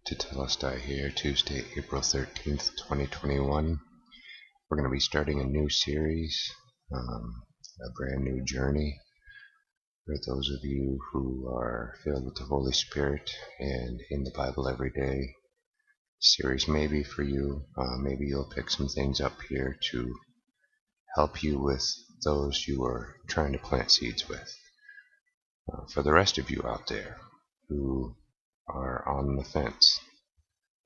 To Telestai here, Tuesday, April 13th, 2021. We're going to be starting a new series, a brand new journey for those of you who are filled with the Holy Spirit and in the Bible every day. Series may be for you. Maybe you'll pick some things up here to help you with those you are trying to plant seeds with. For the rest of you out there who are on the fence,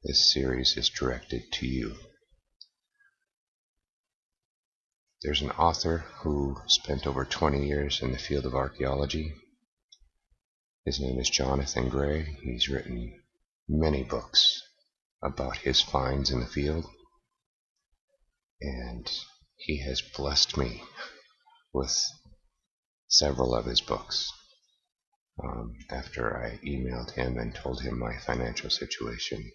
this series is directed to you. There's an author who spent over 20 years in the field of archaeology. His name is Jonathan Gray. He's written many books about his finds in the field, and he has blessed me with several of his books. After I emailed him and told him my financial situation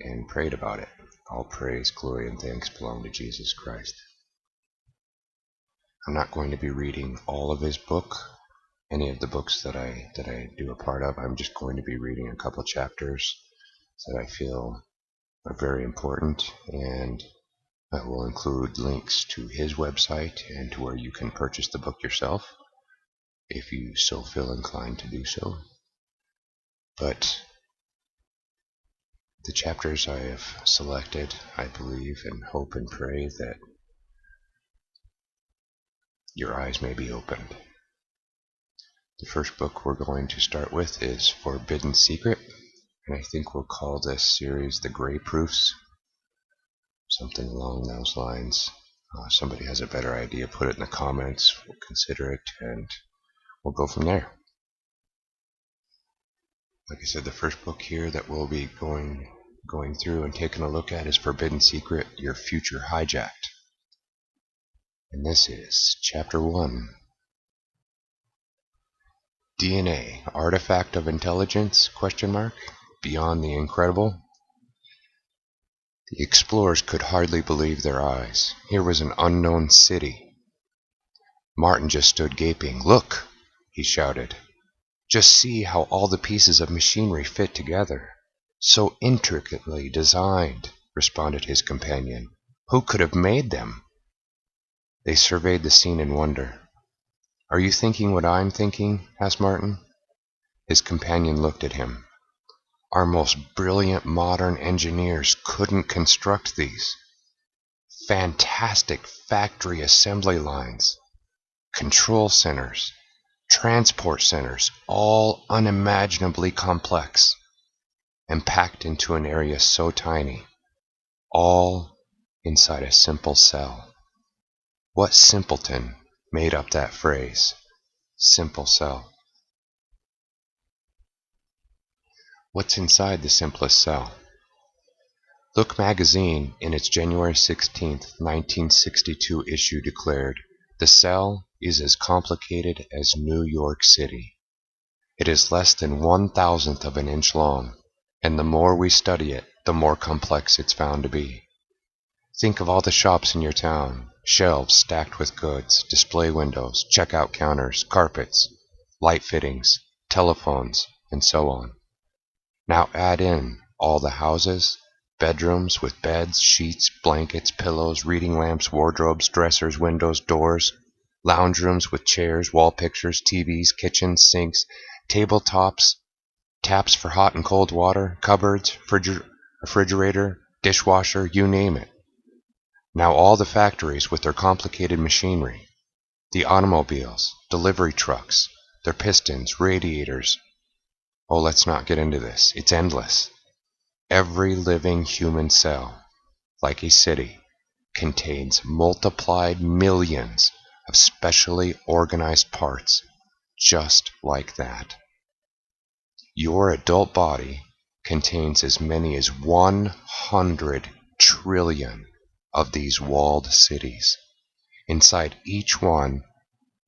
and prayed about it. All praise, glory, and thanks belong to Jesus Christ. I'm not going to be reading all of his book, any of the books that I do a part of. I'm just going to be reading a couple chapters that I feel are very important, and I will include links to his website and to where you can purchase the book yourself, if you so feel inclined to do so. But the chapters I have selected, I believe and hope and pray that your eyes may be opened. The first book we're going to start with is Forbidden Secret, and I think we'll call this series The Gray Proofs, something along those lines. Somebody has a better idea, put it in the comments, we'll consider it, and we'll go from there. Like I said, the first book here that we'll be going through and taking a look at is Forbidden Secret, Your Future Hijacked. And this is Chapter 1. DNA, Artifact of Intelligence, ? Beyond the Incredible? The explorers could hardly believe their eyes. Here was an unknown city. Martin just stood gaping. "Look!" he shouted. "Just see how all the pieces of machinery fit together. So intricately designed," responded his companion. "Who could have made them?" They surveyed the scene in wonder. "Are you thinking what I'm thinking?" asked Martin. His companion looked at him. "Our most brilliant modern engineers couldn't construct these. Fantastic factory assembly lines, control centers, transport centers, all unimaginably complex, and packed into an area so tiny, all inside a simple cell. What simpleton made up that phrase, simple cell? What's inside the simplest cell?" Look magazine, in its January 16, 1962 issue declared, "The cell is as complicated as New York City. It is less than 1/1000th of an inch long, and the more we study it, the more complex it's found to be. Think of all the shops in your town, shelves stacked with goods, display windows, checkout counters, carpets, light fittings, telephones, and so on. Now add in all the houses, bedrooms with beds, sheets, blankets, pillows, reading lamps, wardrobes, dressers, windows, doors, lounge rooms with chairs, wall pictures, TVs, kitchens, sinks, tabletops, taps for hot and cold water, cupboards, refrigerator, dishwasher, you name it. Now all the factories with their complicated machinery, the automobiles, delivery trucks, their pistons, radiators. Oh, let's not get into this. It's endless. Every living human cell, like a city, contains multiplied millions of specially organized parts, just like that. Your adult body contains as many as 100 trillion of these walled cities. Inside each one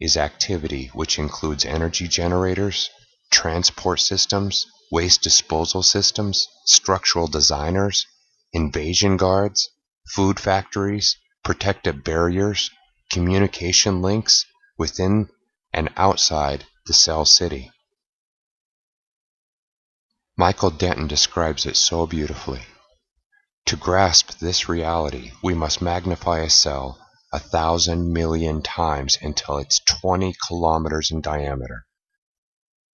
is activity which includes energy generators, transport systems, waste disposal systems, structural designers, invasion guards, food factories, protective barriers, communication links within and outside the cell city. Michael Denton describes it so beautifully. To grasp this reality, we must magnify a cell 1,000,000,000 times until it's 20 kilometers in diameter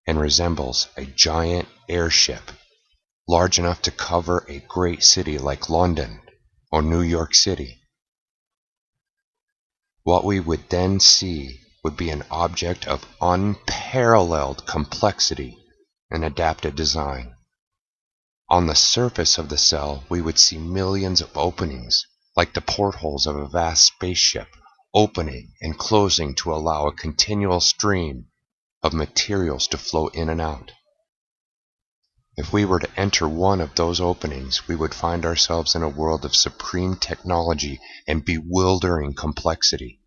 and resembles a giant airship large enough to cover a great city like London or New York City. What we would then see would be an object of unparalleled complexity and adapted design. On the surface of the cell, we would see millions of openings, like the portholes of a vast spaceship, opening and closing to allow a continual stream of materials to flow in and out. If we were to enter one of those openings, we would find ourselves in a world of supreme technology and bewildering complexity.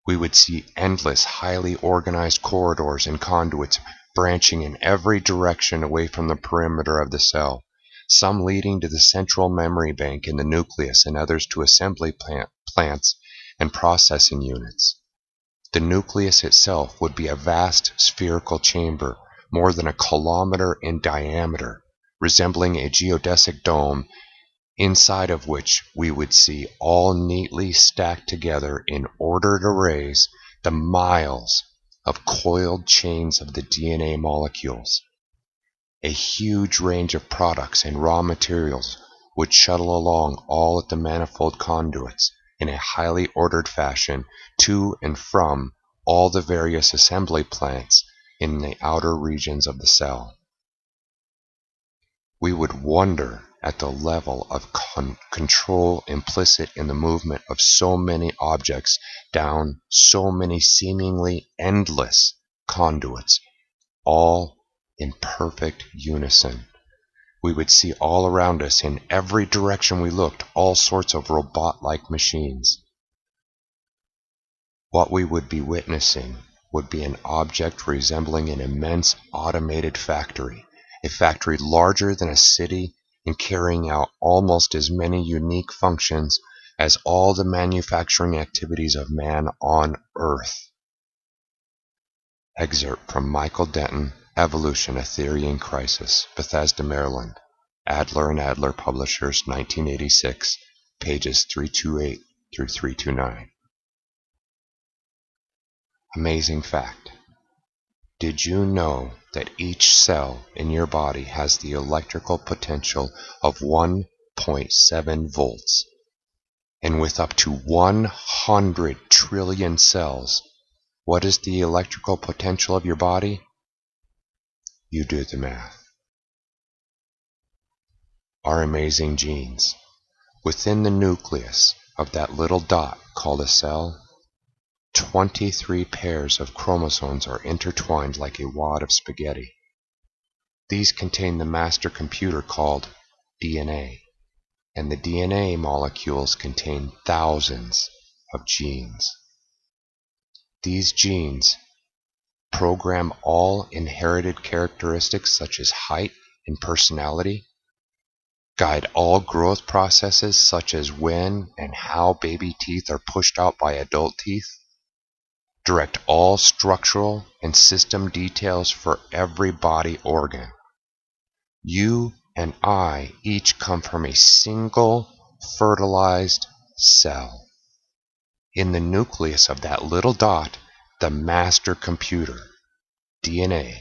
We would see endless, highly organized corridors and conduits branching in every direction away from the perimeter of the cell, some leading to the central memory bank in the nucleus and others to assembly plants and processing units. The nucleus itself would be a vast spherical chamber, more than a kilometer in diameter, resembling a geodesic dome, inside of which we would see all neatly stacked together in ordered arrays the miles of coiled chains of the DNA molecules. A huge range of products and raw materials would shuttle along all at the manifold conduits in a highly ordered fashion to and from all the various assembly plants in the outer regions of the cell. We would wonder at the level of control implicit in the movement of so many objects down so many seemingly endless conduits, all in perfect unison. We would see all around us, in every direction we looked, all sorts of robot-like machines. What we would be witnessing would be an object resembling an immense automated factory, a factory larger than a city and carrying out almost as many unique functions as all the manufacturing activities of man on Earth. Excerpt from Michael Denton, Evolution, A Theory in Crisis, Bethesda, Maryland. Adler and Adler Publishers, 1986, pages 328 through 329. Amazing fact. Did you know that each cell in your body has the electrical potential of 1.7 volts? And with up to 100 trillion cells, what is the electrical potential of your body? You do the math. Our amazing genes. Within the nucleus of that little dot called a cell, 23 pairs of chromosomes are intertwined like a wad of spaghetti. These contain the master computer called DNA, and the DNA molecules contain thousands of genes. These genes program all inherited characteristics such as height and personality, guide all growth processes such as when and how baby teeth are pushed out by adult teeth, direct all structural and system details for every body organ. You and I each come from a single fertilized cell. In the nucleus of that little dot, the master computer, DNA,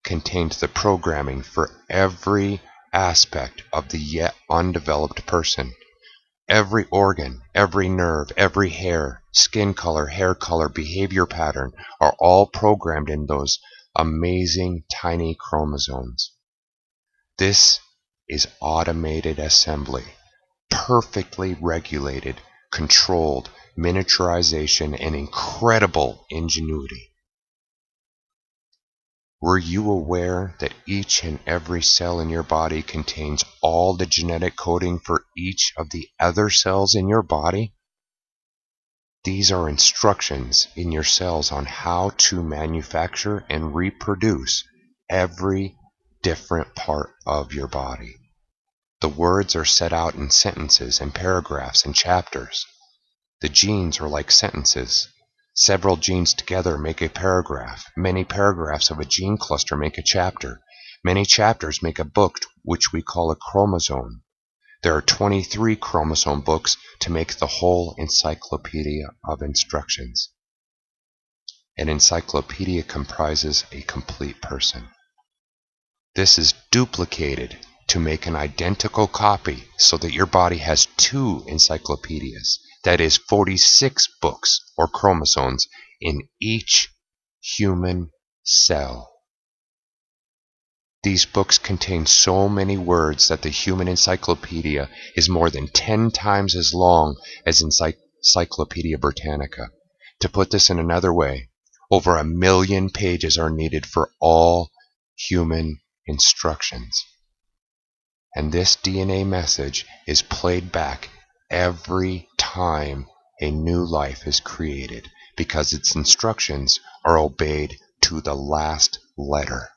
contained the programming for every aspect of the yet undeveloped person. Every organ, every nerve, every hair, skin color, behavior pattern are all programmed in those amazing tiny chromosomes. This is automated assembly, perfectly regulated, controlled, miniaturization, and incredible ingenuity. Were you aware that each and every cell in your body contains all the genetic coding for each of the other cells in your body? These are instructions in your cells on how to manufacture and reproduce every different part of your body. The words are set out in sentences and paragraphs and chapters. The genes are like sentences. Several genes together make a paragraph. Many paragraphs of a gene cluster make a chapter. Many chapters make a book which we call a chromosome. There are 23 chromosome books to make the whole encyclopedia of instructions. An encyclopedia comprises a complete person. This is duplicated to make an identical copy so that your body has two encyclopedias. That is 46 books or chromosomes in each human cell. These books contain so many words that the human encyclopedia is more than 10 times as long as Encyclopedia Britannica. To put this in another way, over 1 million pages are needed for all human instructions. And this DNA message is played back every time a new life is created because its instructions are obeyed to the last letter.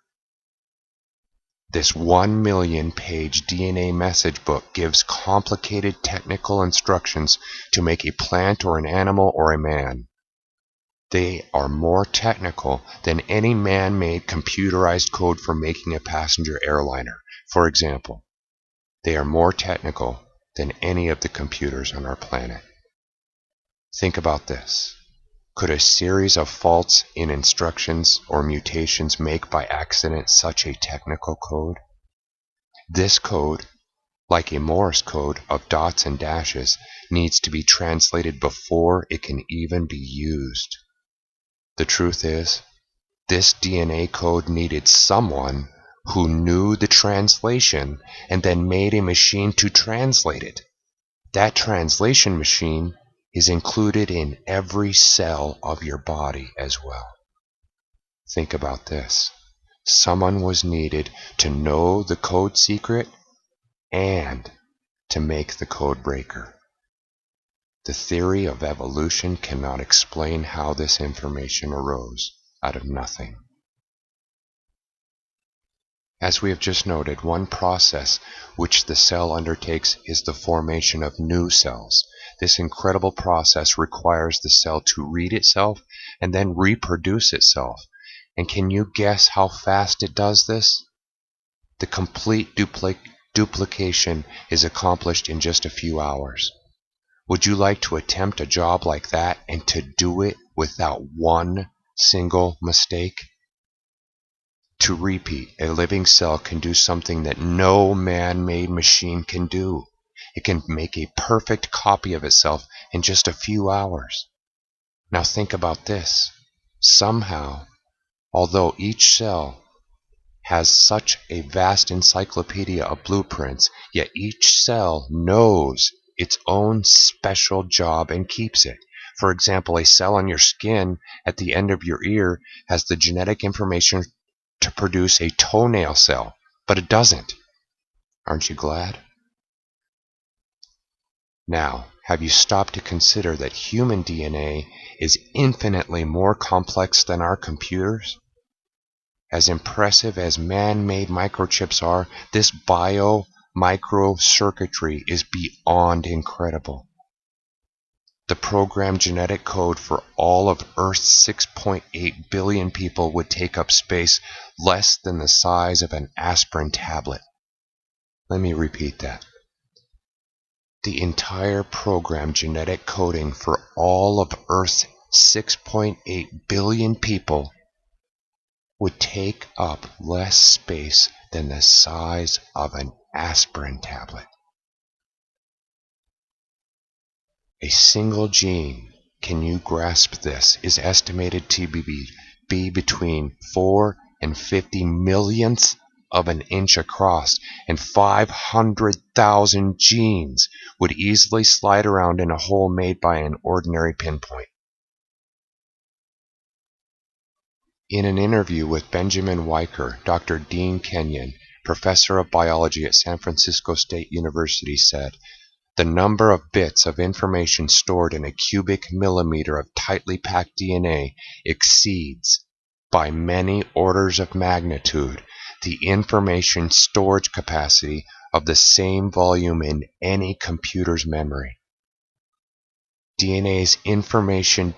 This 1 million page DNA message book gives complicated technical instructions to make a plant or an animal or a man. They are more technical than any man-made computerized code for making a passenger airliner. For example, they are more technical than any of the computers on our planet. Think about this. Could a series of faults in instructions or mutations make by accident such a technical code? This code, like a Morse code of dots and dashes, needs to be translated before it can even be used. The truth is, this DNA code needed someone who knew the translation and then made a machine to translate it. That translation machine is included in every cell of your body as well. Think about this. Someone was needed to know the code secret and to make the code breaker. The theory of evolution cannot explain how this information arose out of nothing. As we have just noted, one process which the cell undertakes is the formation of new cells. This incredible process requires the cell to read itself and then reproduce itself. And can you guess how fast it does this? The complete duplication is accomplished in just a few hours. Would you like to attempt a job like that and to do it without one single mistake? To repeat, a living cell can do something that no man-made machine can do. It can make a perfect copy of itself in just a few hours. Now think about this. Somehow, although each cell has such a vast encyclopedia of blueprints, yet each cell knows its own special job and keeps it. For example, a cell on your skin at the end of your ear has the genetic information to produce a toenail cell, but it doesn't. Aren't you glad? Now, have you stopped to consider that human DNA is infinitely more complex than our computers? As impressive as man-made microchips are, this bio-microcircuitry is beyond incredible. The programmed genetic code for all of Earth's 6.8 billion people would take up space less than the size of an aspirin tablet. Let me repeat that. The entire programmed genetic coding for all of Earth's 6.8 billion people would take up less space than the size of an aspirin tablet. A single gene, can you grasp this, is estimated to be between 4 and 50 millionths of an inch across, and 500,000 genes would easily slide around in a hole made by an ordinary pinpoint. In an interview with Benjamin Weicker, Dr. Dean Kenyon, professor of biology at San Francisco State University, said, "The number of bits of information stored in a cubic millimeter of tightly packed DNA exceeds, by many orders of magnitude, the information storage capacity of the same volume in any computer's memory." DNA's information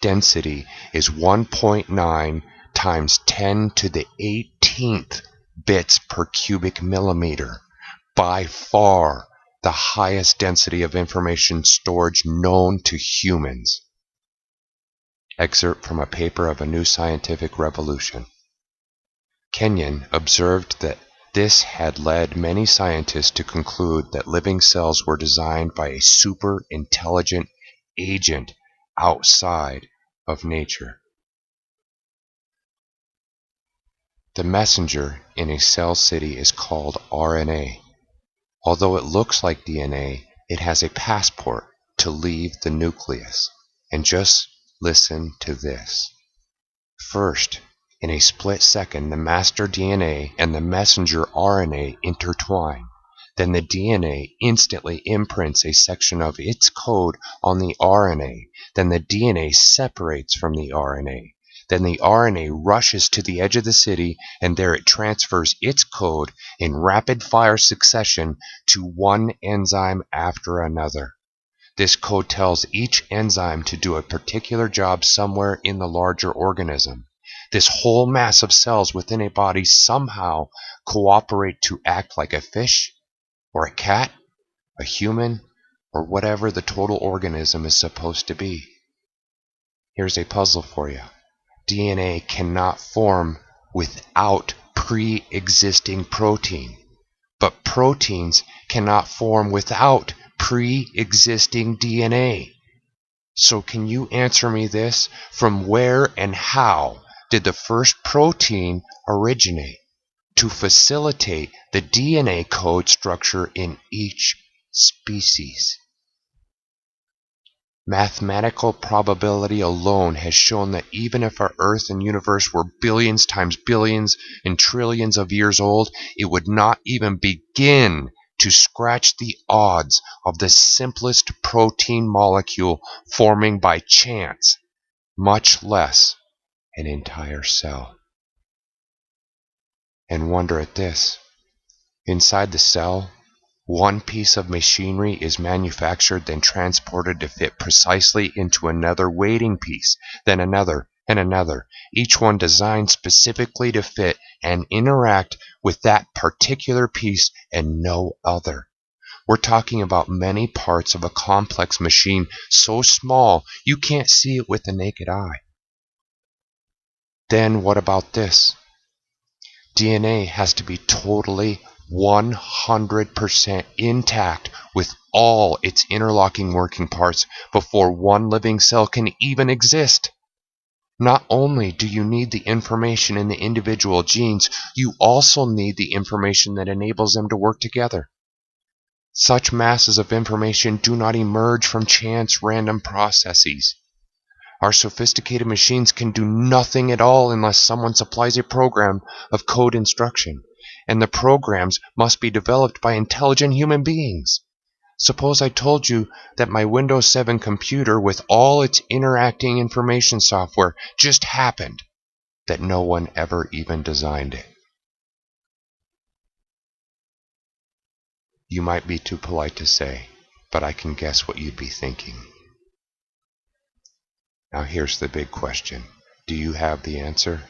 density is 1.9 times 10 to the 18th bits per cubic millimeter, by far the highest density of information storage known to humans. Excerpt from a paper of A New Scientific Revolution. Kenyon observed that this had led many scientists to conclude that living cells were designed by a super intelligent agent outside of nature. The messenger in a cell city is called RNA. Although it looks like DNA, it has a passport to leave the nucleus. And just listen to this. First, in a split second, the master DNA and the messenger RNA intertwine. Then the DNA instantly imprints a section of its code on the RNA. Then the DNA separates from the RNA. Then the RNA rushes to the edge of the city, and there it transfers its code in rapid-fire succession to one enzyme after another. This code tells each enzyme to do a particular job somewhere in the larger organism. This whole mass of cells within a body somehow cooperate to act like a fish, or a cat, a human, or whatever the total organism is supposed to be. Here's a puzzle for you. DNA cannot form without pre-existing protein, but proteins cannot form without pre-existing DNA. So can you answer me this? From where and how did the first protein originate to facilitate the DNA code structure in each species? Mathematical probability alone has shown that even if our Earth and universe were billions times billions and trillions of years old, it would not even begin to scratch the odds of the simplest protein molecule forming by chance, much less an entire cell. And wonder at this. Inside the cell, one piece of machinery is manufactured, then transported to fit precisely into another waiting piece, then another and another, each one designed specifically to fit and interact with that particular piece and no other. We're talking about many parts of a complex machine so small you can't see it with the naked eye. Then what about this? DNA has to be totally 100% intact with all its interlocking working parts before one living cell can even exist. Not only do you need the information in the individual genes, you also need the information that enables them to work together. Such masses of information do not emerge from chance random processes. Our sophisticated machines can do nothing at all unless someone supplies a program of code instruction, and the programs must be developed by intelligent human beings. Suppose I told you that my Windows 7 computer with all its interacting information software just happened, that no one ever even designed it. You might be too polite to say, but I can guess what you'd be thinking. Now here's the big question. Do you have the answer?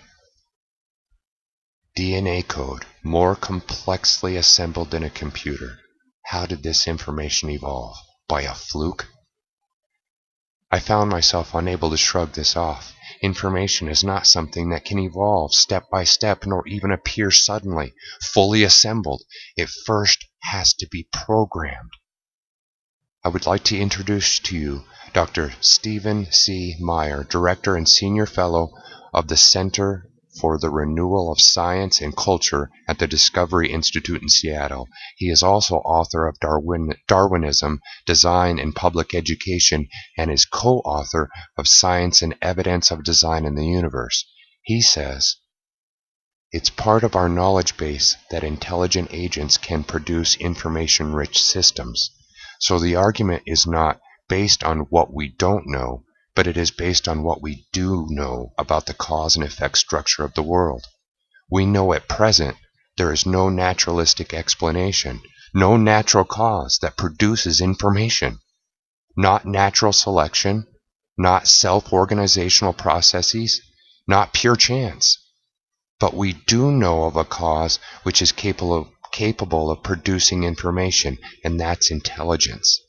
DNA code, more complexly assembled than a computer. How did this information evolve? By a fluke? I found myself unable to shrug this off. Information is not something that can evolve step by step nor even appear suddenly, fully assembled. It first has to be programmed. I would like to introduce to you Dr. Stephen C. Meyer, Director and Senior Fellow of the Center for the Renewal of Science and Culture at the Discovery Institute in Seattle. He is also author of Darwinism, Design and Public Education, and is co-author of Science and Evidence of Design in the Universe. He says, "It's part of our knowledge base that intelligent agents can produce information-rich systems. So the argument is not based on what we don't know, but it is based on what we do know about the cause and effect structure of the world. We know at present there is no naturalistic explanation, no natural cause that produces information, not natural selection, not self-organizational processes, not pure chance. But we do know of a cause which is capable of producing information, and that's intelligence.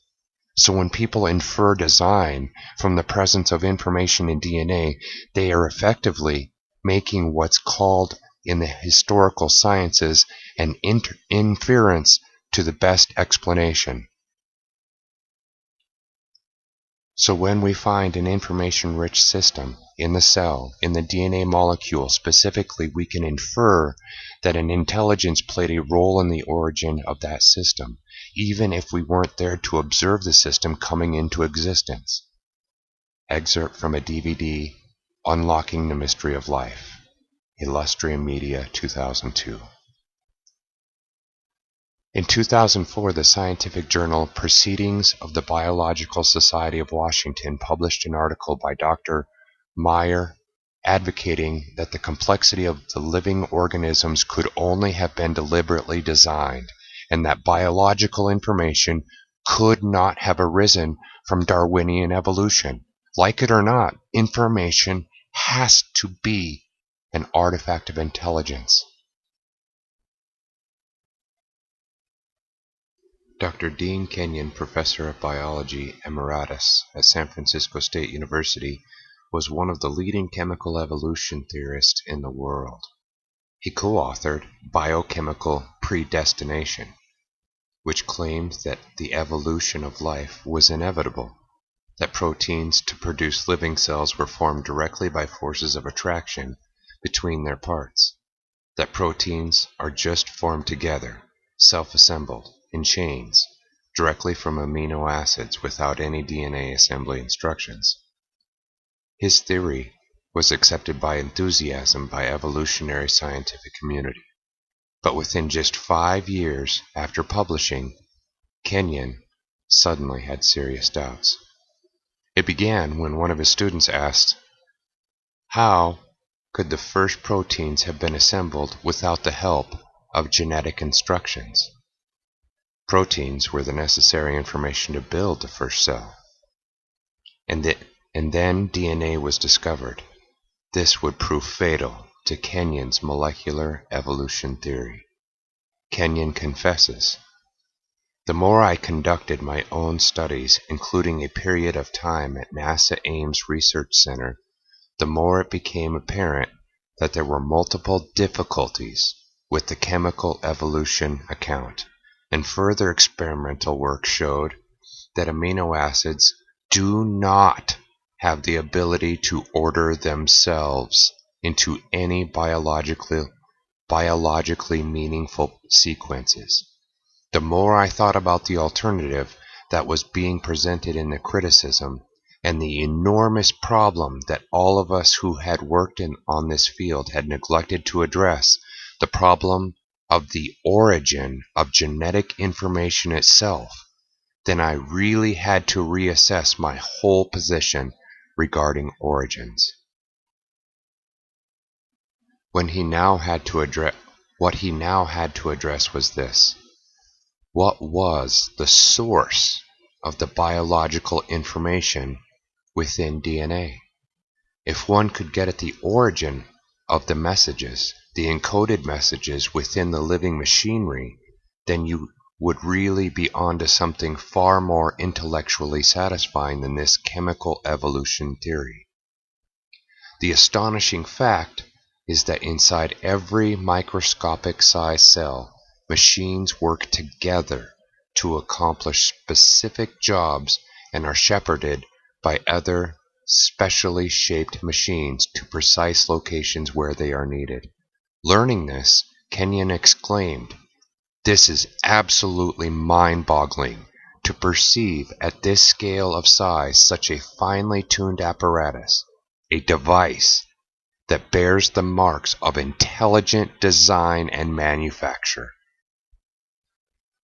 So when people infer design from the presence of information in DNA, they are effectively making what's called in the historical sciences an inference to the best explanation. So when we find an information-rich system in the cell, in the DNA molecule specifically, we can infer that an intelligence played a role in the origin of that system, even if we weren't there to observe the system coming into existence. Excerpt from a DVD, Unlocking the Mystery of Life, Illustrium Media, 2002. In 2004, the scientific journal Proceedings of the Biological Society of Washington published an article by Dr. Meyer advocating that the complexity of the living organisms could only have been deliberately designed, and that biological information could not have arisen from Darwinian evolution. Like it or not, information has to be an artifact of intelligence. Dr. Dean Kenyon, professor of biology emeritus at San Francisco State University, was one of the leading chemical evolution theorists in the world. He co-authored Biochemical Predestination, which claimed that the evolution of life was inevitable, that proteins to produce living cells were formed directly by forces of attraction between their parts, that proteins are just formed together, self-assembled, in chains, directly from amino acids without any DNA assembly instructions. His theory was accepted by enthusiasm by evolutionary scientific community. But within just 5 years after publishing, Kenyon suddenly had serious doubts. It began when one of his students asked, how could the first proteins have been assembled without the help of genetic instructions? Proteins were the necessary information to build the first cell. And then DNA was discovered. This would prove fatal to Kenyon's molecular evolution theory. Kenyon confesses, the more I conducted my own studies, including a period of time at NASA Ames Research Center, the more it became apparent that there were multiple difficulties with the chemical evolution account, and further experimental work showed that amino acids do not have the ability to order themselves into any biologically meaningful sequences. The more I thought about the alternative that was being presented in the criticism, and the enormous problem that all of us who had worked on this field had neglected to address, the problem of the origin of genetic information itself, then I really had to reassess my whole position regarding origins. What he now had to address was this. What was the source of the biological information within DNA? If one could get at the origin of the messages, the encoded messages within the living machinery, then you would really be onto something far more intellectually satisfying than this chemical evolution theory. The astonishing fact is that inside every microscopic sized cell, machines work together to accomplish specific jobs and are shepherded by other specially shaped machines to precise locations where they are needed. Learning this, Kenyon exclaimed, "This is absolutely mind-boggling to perceive at this scale of size such a finely tuned apparatus, a device that bears the marks of intelligent design and manufacture."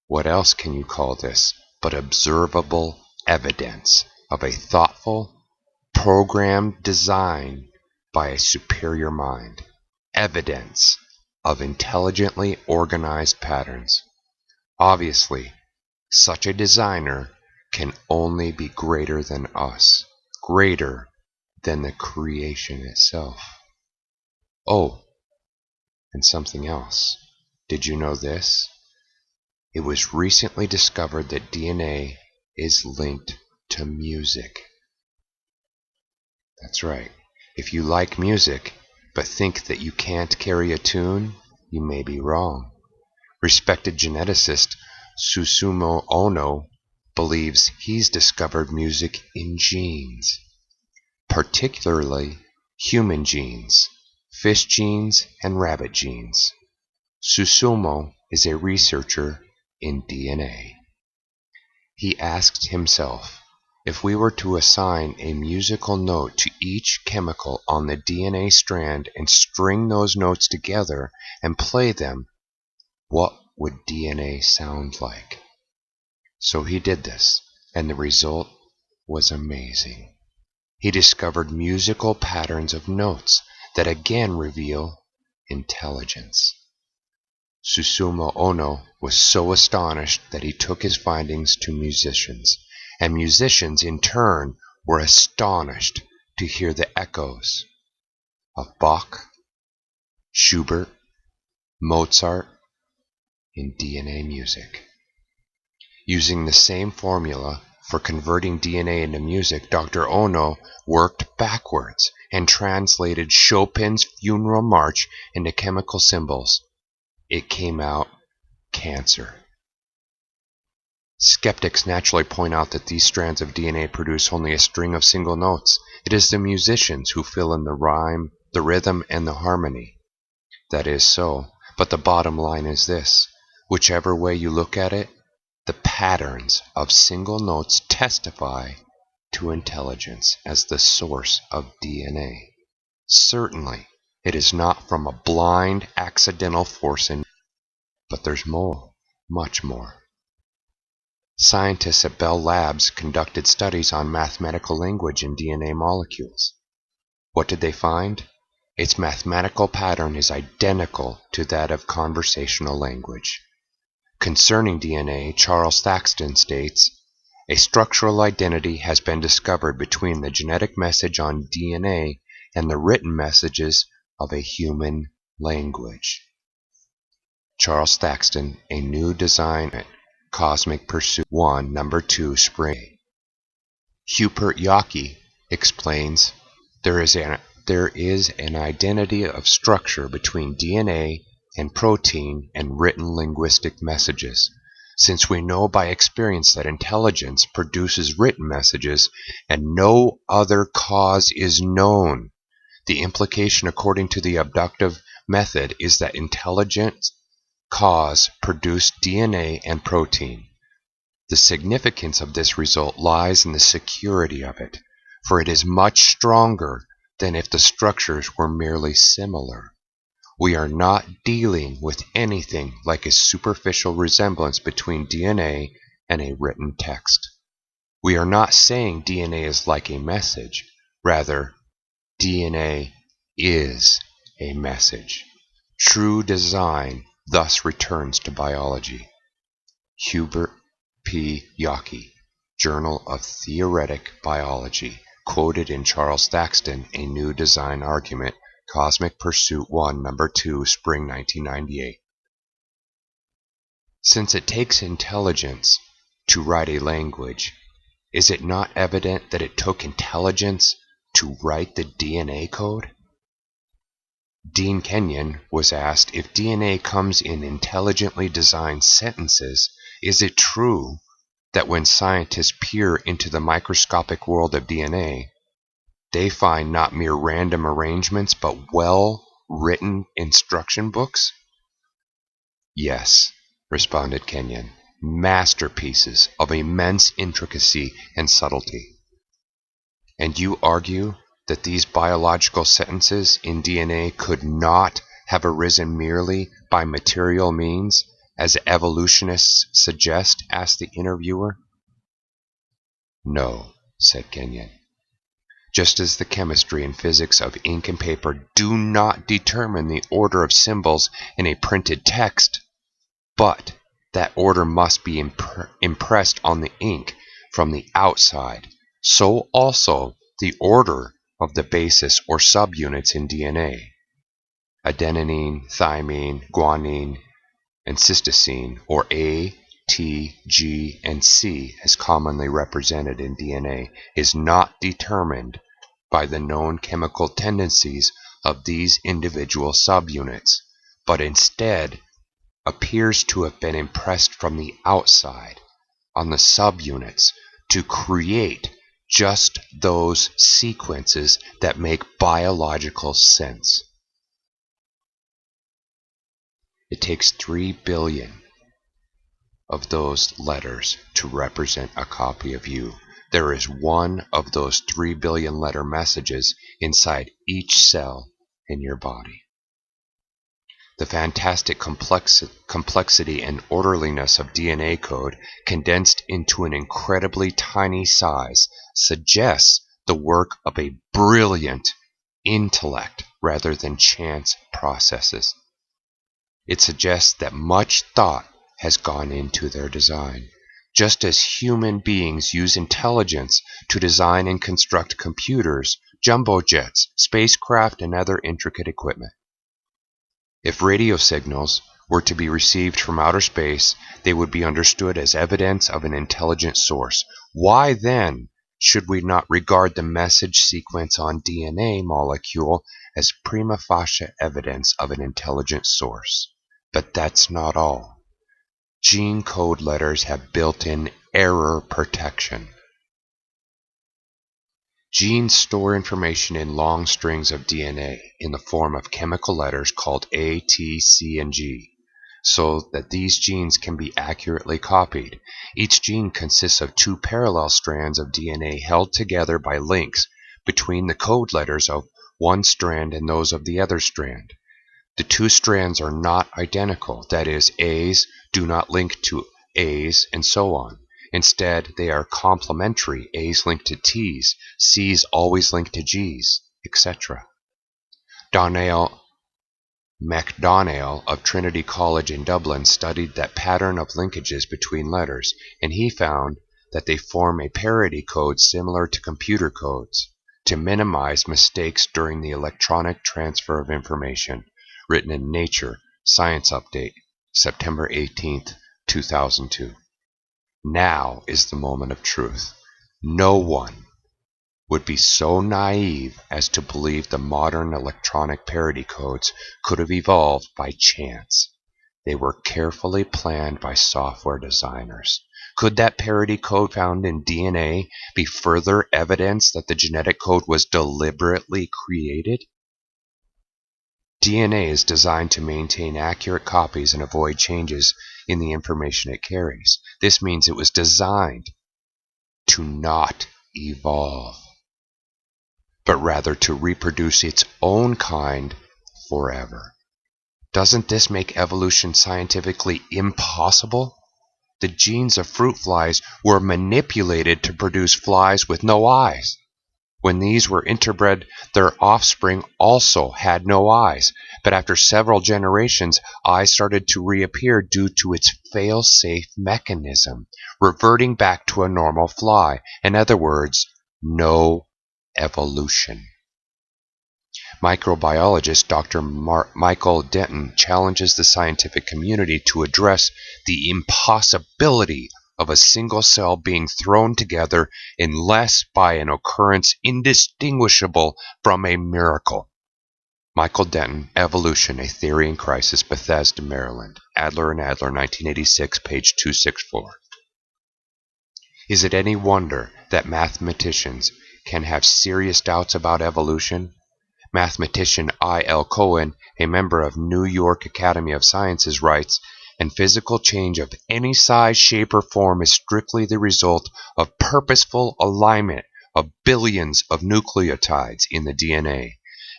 What else can you call this but observable evidence of a thoughtful, programmed design by a superior mind? Evidence of intelligently organized patterns. Obviously, such a designer can only be greater than us, greater than the creation itself. Oh, And something else. Did you know this? It was recently discovered that DNA is linked to music. That's right. If you like music, but think that you can't carry a tune, you may be wrong. Respected geneticist Susumu Ono believes he's discovered music in genes, particularly human genes, fish genes, and rabbit genes. Susumu is a researcher in DNA. He asked himself, if we were to assign a musical note to each chemical on the DNA strand and string those notes together and play them, what would DNA sound like? So he did this, and the result was amazing. He discovered musical patterns of notes that again reveal intelligence. Susumu Ono was so astonished that he took his findings to musicians, and musicians in turn were astonished to hear the echoes of Bach, Schubert, Mozart in DNA music. Using the same formula for converting DNA into music, Dr. Ono worked backwards and translated Chopin's Funeral March into chemical symbols. It came out cancer. Skeptics naturally point out that these strands of DNA produce only a string of single notes. It is the musicians who fill in the rhyme, the rhythm, and the harmony. That is so, but the bottom line is this. Whichever way you look at it, the patterns of single notes testify to intelligence as the source of DNA. Certainly, it is not from a blind, accidental force but there's more, much more. Scientists at Bell Labs conducted studies on mathematical language in DNA molecules. What did they find? Its mathematical pattern is identical to that of conversational language. Concerning DNA, Charles Thaxton states, a structural identity has been discovered between the genetic message on DNA and the written messages of a human language. Charles Thaxton, A New Design at Cosmic Pursuit 1, number 2, Spring. Hubert Yockey explains, there is an identity of structure between DNA and protein and written linguistic messages. Since we know by experience that intelligence produces written messages and no other cause is known, the implication according to the abductive method is that intelligence cause produced DNA and protein. The significance of this result lies in the security of it, for it is much stronger than if the structures were merely similar. We are not dealing with anything like a superficial resemblance between DNA and a written text. We are not saying DNA is like a message. Rather, DNA is a message. True design thus returns to biology. Hubert P. Yockey, Journal of Theoretic Biology, quoted in Charles Thaxton, A New Design Argument, Cosmic Pursuit 1, number 2, Spring 1998. Since it takes intelligence to write a language, is it not evident that it took intelligence to write the DNA code? Dean Kenyon was asked, if DNA comes in intelligently designed sentences, is it true that when scientists peer into the microscopic world of DNA, they find not mere random arrangements but well-written instruction books? Yes, responded Kenyon, masterpieces of immense intricacy and subtlety. And you argue that these biological sentences in DNA could not have arisen merely by material means, as evolutionists suggest? Asked the interviewer. No, said Kenyon. Just as the chemistry and physics of ink and paper do not determine the order of symbols in a printed text, but that order must be impressed on the ink from the outside, so also the order of the bases or subunits in DNA. adenine, thymine, guanine, and cytosine, or A, T, G, and C as commonly represented in DNA, is not determined by the known chemical tendencies of these individual subunits, but instead appears to have been impressed from the outside on the subunits to create just those sequences that make biological sense. It takes 3 billion of those letters to represent a copy of you. There is one of those 3 billion letter messages inside each cell in your body. The fantastic complexity and orderliness of DNA code condensed into an incredibly tiny size suggests the work of a brilliant intellect rather than chance processes. It suggests that much thought has gone into their design, just as human beings use intelligence to design and construct computers, jumbo jets, spacecraft, and other intricate equipment. If radio signals were to be received from outer space, they would be understood as evidence of an intelligent source. Why then should we not regard the message sequence on DNA molecule as prima facie evidence of an intelligent source? But that's not all. Gene code letters have built-in error protection. Genes store information in long strings of DNA in the form of chemical letters called A, T, C, and G, so that these genes can be accurately copied. Each gene consists of 2 parallel strands of DNA held together by links between the code letters of one strand and those of the other strand. The 2 strands are not identical, that is, A's do not link to A's, and so on. Instead, they are complementary. A's link to T's, C's always link to G's, etc. Donnell MacDonnell of Trinity College in Dublin studied that pattern of linkages between letters, and he found that they form a parity code similar to computer codes to minimize mistakes during the electronic transfer of information. Written in Nature, Science Update, September 18, 2002. Now is the moment of truth. No one would be so naive as to believe the modern electronic parity codes could have evolved by chance. They were carefully planned by software designers. Could that parity code found in DNA be further evidence that the genetic code was deliberately created? DNA is designed to maintain accurate copies and avoid changes in the information it carries. This means it was designed to not evolve, but rather to reproduce its own kind forever. Doesn't this make evolution scientifically impossible? The genes of fruit flies were manipulated to produce flies with no eyes. When these were interbred, their offspring also had no eyes, but after several generations, eyes started to reappear due to its fail-safe mechanism, reverting back to a normal fly. In other words, no evolution. Microbiologist Dr. Michael Denton challenges the scientific community to address the impossibility of a single cell being thrown together unless by an occurrence indistinguishable from a miracle. Michael Denton, Evolution, A Theory in Crisis, Bethesda, Maryland. Adler and Adler, 1986, page 264. Is it any wonder that mathematicians can have serious doubts about evolution? Mathematician I.L. Cohen, a member of New York Academy of Sciences, writes, "And physical change of any size, shape, or form is strictly the result of purposeful alignment of billions of nucleotides in the DNA.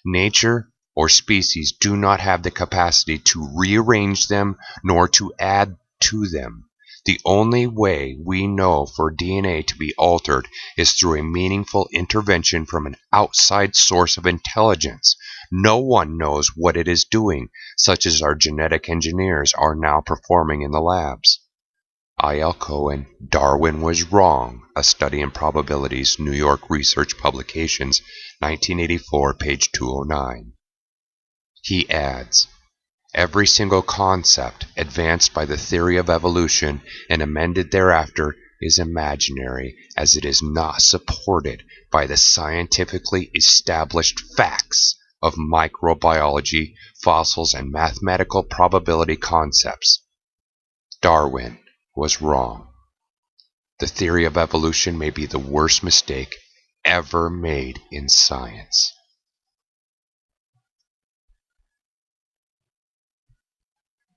Nature or species do not have the capacity to rearrange them nor to add to them. The only way we know for DNA to be altered is through a meaningful intervention from an outside source of intelligence. No one knows what it is doing, such as our genetic engineers are now performing in the labs." I.L. Cohen, Darwin Was Wrong, A Study in Probabilities, New York Research Publications, 1984, page 209. He adds, every single concept advanced by the theory of evolution and amended thereafter is imaginary, as it is not supported by the scientifically established facts of microbiology, fossils, and mathematical probability concepts. Darwin was wrong. The theory of evolution may be the worst mistake ever made in science.